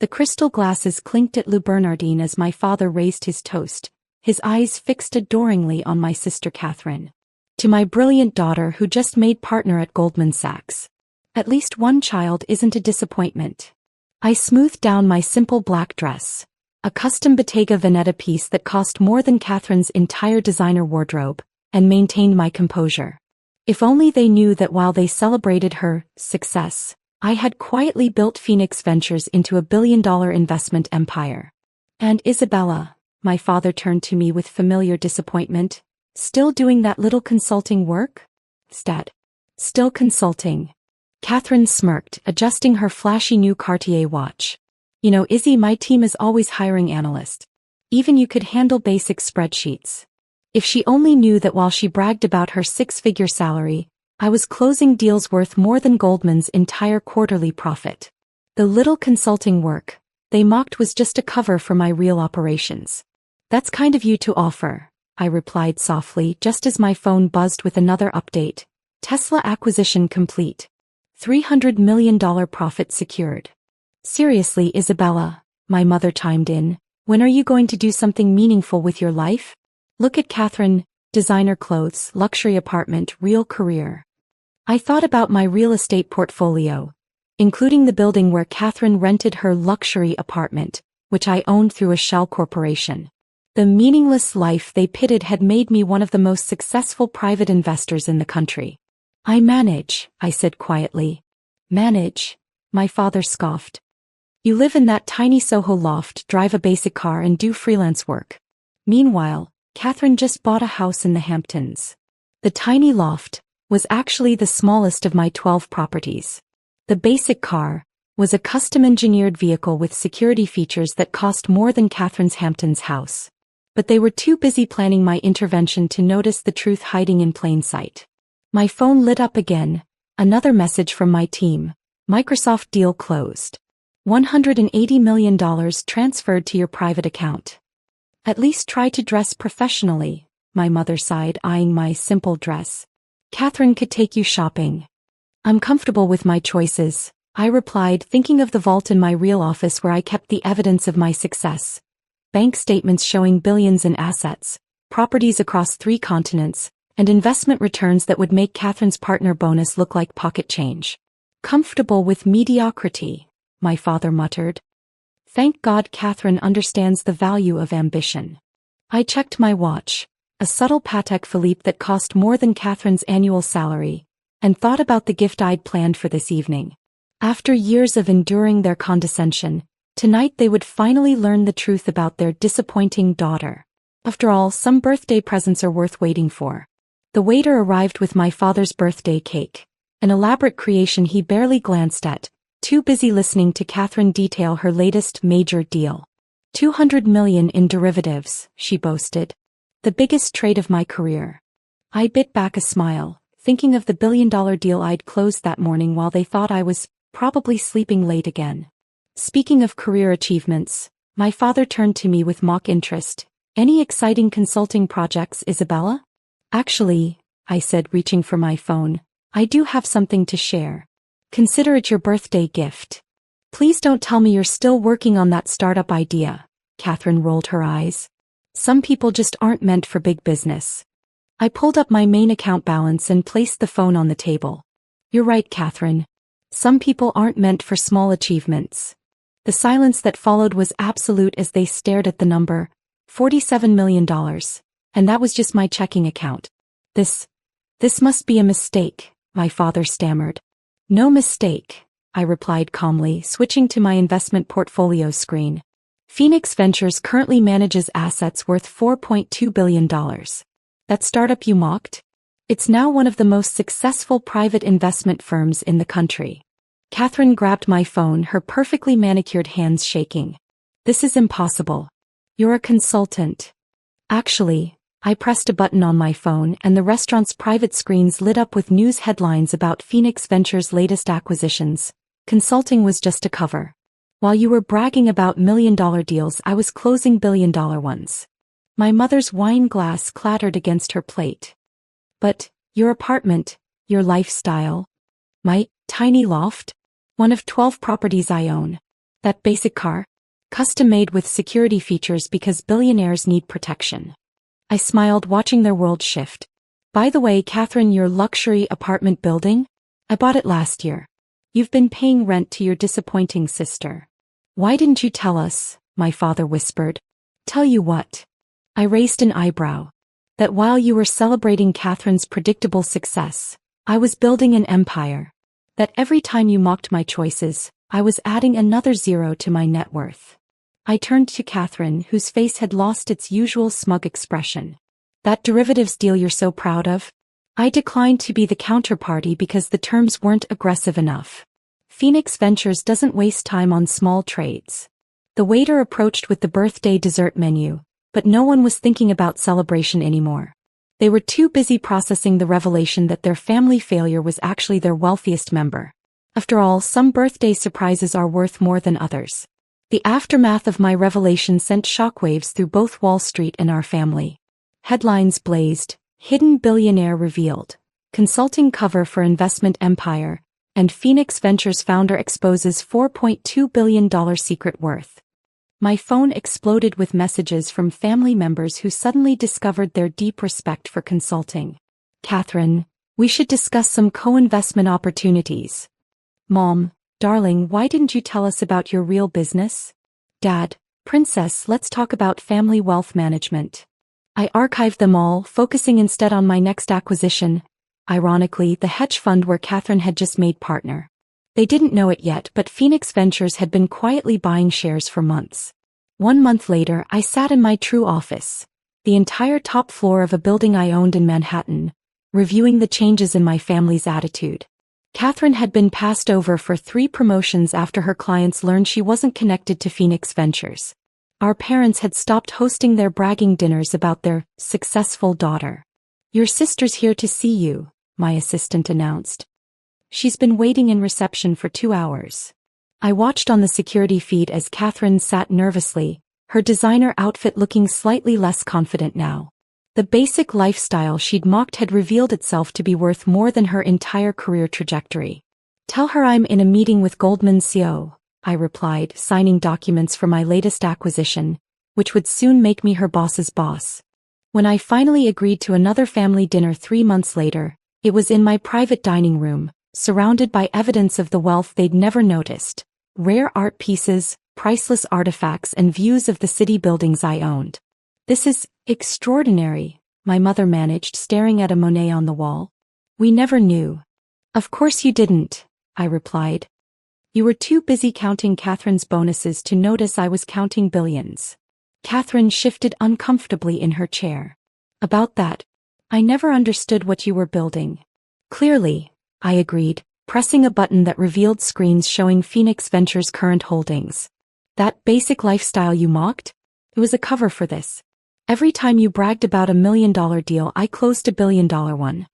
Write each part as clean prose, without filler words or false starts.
The crystal glasses clinked at Lou Bernardine as my father raised his toast, his eyes fixed adoringly on my sister Catherine. To my brilliant daughter who just made partner at Goldman Sachs. At least one child isn't a disappointment. I smoothed down my simple black dress, a custom Bottega Veneta piece that cost more than Catherine's entire designer wardrobe, and maintained my composure. If only they knew that while they celebrated her success, I had quietly built Phoenix Ventures into a billion-dollar investment empire. And Isabella, my father turned to me with familiar disappointment, still doing that little consulting work? Still consulting. Catherine smirked, adjusting her flashy new Cartier watch. You know, Izzy, my team is always hiring analysts. Even you could handle basic spreadsheets. If she only knew that while she bragged about her six-figure salary, I was closing deals worth more than Goldman's entire quarterly profit. The little consulting work, they mocked, was just a cover for my real operations. That's kind of you to offer, I replied softly just as my phone buzzed with another update. Tesla acquisition complete. $300 million profit secured. Seriously, Isabella, my mother chimed in, when are you going to do something meaningful with your life? Look at Catherine, designer clothes, luxury apartment, real career. I thought about my real estate portfolio, including the building where Catherine rented her luxury apartment, which I owned through a shell corporation. The meaningless life they pitted had made me one of the most successful private investors in the country. I manage, I said quietly. Manage? My father scoffed. You live in that tiny Soho loft, drive a basic car and do freelance work. Meanwhile, Catherine just bought a house in the Hamptons. The tiny loft was actually the smallest of my 12 properties. The basic car was a custom-engineered vehicle with security features that cost more than Catherine's Hamptons house. But they were too busy planning my intervention to notice the truth hiding in plain sight. My phone lit up again, another message from my team. Microsoft deal closed. $180 million transferred to your private account. At least try to dress professionally, my mother sighed, eyeing my simple dress. Catherine could take you shopping. I'm comfortable with my choices, I replied, thinking of the vault in my real office where I kept the evidence of my success. Bank statements showing billions in assets, properties across 3 continents, and investment returns that would make Catherine's partner bonus look like pocket change. Comfortable with mediocrity, my father muttered. Thank God Catherine understands the value of ambition. I checked my watch, a subtle Patek Philippe that cost more than Catherine's annual salary, and thought about the gift I'd planned for this evening. After years of enduring their condescension, tonight they would finally learn the truth about their disappointing daughter. After all, some birthday presents are worth waiting for. The waiter arrived with my father's birthday cake, an elaborate creation he barely glanced at, too busy listening to Catherine detail her latest major deal. $200 million in derivatives, she boasted. The biggest trade of my career. I bit back a smile, thinking of the billion-dollar deal I'd closed that morning while they thought I was probably sleeping late again. Speaking of career achievements, my father turned to me with mock interest. Any exciting consulting projects, Isabella? Actually, I said, reaching for my phone, I do have something to share. Consider it your birthday gift. Please don't tell me you're still working on that startup idea. Catherine rolled her eyes. Some people just aren't meant for big business. I pulled up my main account balance and placed the phone on the table. You're right, Catherine. Some people aren't meant for small achievements. The silence that followed was absolute as they stared at the number, $47 million, and that was just my checking account. This must be a mistake, my father stammered. No mistake, I replied calmly, switching to my investment portfolio screen. Phoenix Ventures currently manages assets worth $4.2 billion. That startup you mocked? It's now one of the most successful private investment firms in the country. Catherine grabbed my phone, her perfectly manicured hands shaking. This is impossible. You're a consultant. Actually, I pressed a button on my phone and the restaurant's private screens lit up with news headlines about Phoenix Ventures' latest acquisitions. Consulting was just a cover. While you were bragging about million-dollar deals, I was closing billion-dollar ones. My mother's wine glass clattered against her plate. But, your apartment, your lifestyle. My tiny loft? One of 12 properties I own. That basic car? Custom-made with security features because billionaires need protection. I smiled, watching their world shift. By the way, Catherine, your luxury apartment building? I bought it last year. You've been paying rent to your disappointing sister. Why didn't you tell us? My father whispered. Tell you what? I raised an eyebrow. That while you were celebrating Catherine's predictable success, I was building an empire. That every time you mocked my choices, I was adding another zero to my net worth. I turned to Catherine, whose face had lost its usual smug expression. That derivatives deal you're so proud of? I declined to be the counterparty because the terms weren't aggressive enough. Phoenix Ventures doesn't waste time on small trades. The waiter approached with the birthday dessert menu, but no one was thinking about celebration anymore. They were too busy processing the revelation that their family failure was actually their wealthiest member. After all, some birthday surprises are worth more than others. The aftermath of my revelation sent shockwaves through both Wall Street and our family. Headlines blazed, hidden billionaire revealed, consulting cover for investment empire, and Phoenix Ventures founder exposes $4.2 billion secret worth. My phone exploded with messages from family members who suddenly discovered their deep respect for consulting. Catherine, we should discuss some co-investment opportunities. Mom, darling, why didn't you tell us about your real business? Dad, princess, let's talk about family wealth management. I archived them all, focusing instead on my next acquisition, ironically the hedge fund where Catherine had just made partner. They didn't know it yet, but Phoenix Ventures had been quietly buying shares for months. 1 month later, I sat in my true office, the entire top floor of a building I owned in Manhattan, reviewing the changes in my family's attitude. Catherine had been passed over for 3 promotions after her clients learned she wasn't connected to Phoenix Ventures. Our parents had stopped hosting their bragging dinners about their successful daughter. Your sister's here to see you, my assistant announced. She's been waiting in reception for 2 hours. I watched on the security feed as Catherine sat nervously, her designer outfit looking slightly less confident now. The basic lifestyle she'd mocked had revealed itself to be worth more than her entire career trajectory. Tell her I'm in a meeting with Goldman's CEO, I replied, signing documents for my latest acquisition, which would soon make me her boss's boss. When I finally agreed to another family dinner 3 months later, it was in my private dining room, surrounded by evidence of the wealth they'd never noticed, rare art pieces, priceless artifacts, and views of the city buildings I owned. This is extraordinary, my mother managed, staring at a Monet on the wall. We never knew. Of course you didn't, I replied. You were too busy counting Catherine's bonuses to notice I was counting billions. Catherine shifted uncomfortably in her chair. About that, I never understood what you were building. Clearly, I agreed, pressing a button that revealed screens showing Phoenix Ventures' current holdings. That basic lifestyle you mocked? It was a cover for this. Every time you bragged about $1 million deal, I closed $1 billion one.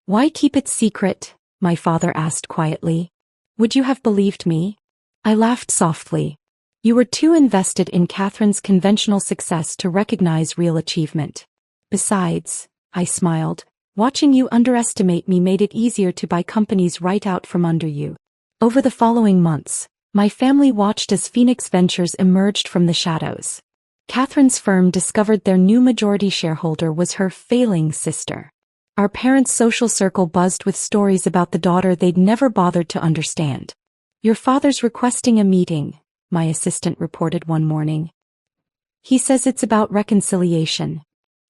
Why keep it secret? My father asked quietly. Would you have believed me? I laughed softly. You were too invested in Catherine's conventional success to recognize real achievement. Besides, I smiled, watching you underestimate me made it easier to buy companies right out from under you. Over the following months, my family watched as Phoenix Ventures emerged from the shadows. Catherine's firm discovered their new majority shareholder was her failing sister. Our parents' social circle buzzed with stories about the daughter they'd never bothered to understand. Your father's requesting a meeting, my assistant reported one morning. He says it's about reconciliation.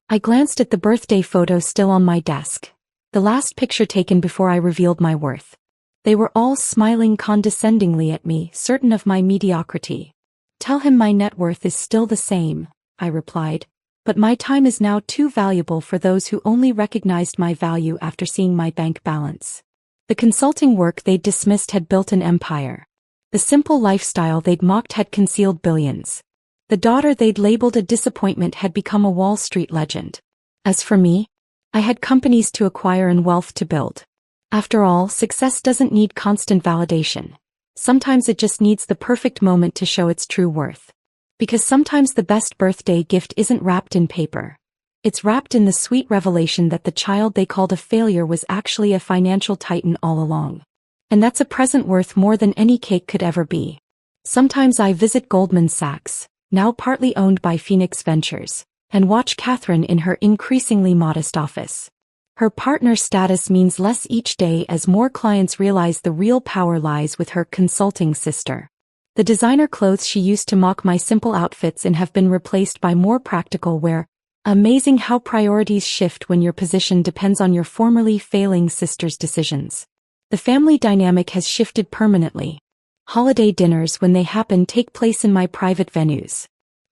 I glanced at the birthday photo still on my desk, the last picture taken before I revealed my worth. They were all smiling condescendingly at me, certain of my mediocrity. Tell him my net worth is still the same, I replied, but my time is now too valuable for those who only recognized my value after seeing my bank balance. The consulting work they'd dismissed had built an empire. The simple lifestyle they'd mocked had concealed billions. The daughter they'd labeled a disappointment had become a Wall Street legend. As for me, I had companies to acquire and wealth to build. After all, success doesn't need constant validation. Sometimes it just needs the perfect moment to show its true worth. Because sometimes the best birthday gift isn't wrapped in paper. It's wrapped in the sweet revelation that the child they called a failure was actually a financial titan all along. And that's a present worth more than any cake could ever be. Sometimes I visit Goldman Sachs, now partly owned by Phoenix Ventures, and watch Catherine in her increasingly modest office. Her partner status means less each day as more clients realize the real power lies with her consulting sister. The designer clothes she used to mock my simple outfits in have been replaced by more practical wear. Amazing how priorities shift when your position depends on your formerly failing sister's decisions. The family dynamic has shifted permanently. Holiday dinners, when they happen, take place in my private venues.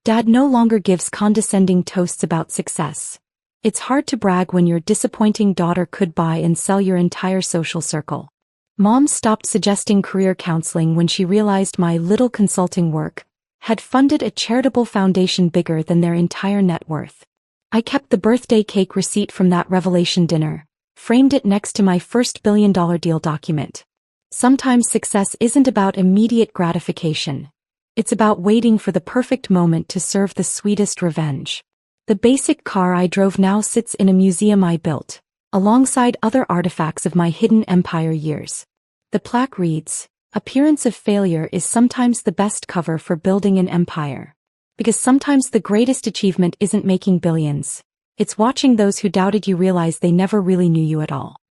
Dad no longer gives condescending toasts about success. It's hard to brag when your disappointing daughter could buy and sell your entire social circle. Mom stopped suggesting career counseling when she realized my little consulting work had funded a charitable foundation bigger than their entire net worth. I kept the birthday cake receipt from that revelation dinner, framed it next to my first billion-dollar deal document. Sometimes success isn't about immediate gratification. It's about waiting for the perfect moment to serve the sweetest revenge. The basic car I drove now sits in a museum I built, alongside other artifacts of my hidden empire years. The plaque reads, "Appearance of failure is sometimes the best cover for building an empire." Because sometimes the greatest achievement isn't making billions. It's watching those who doubted you realize they never really knew you at all.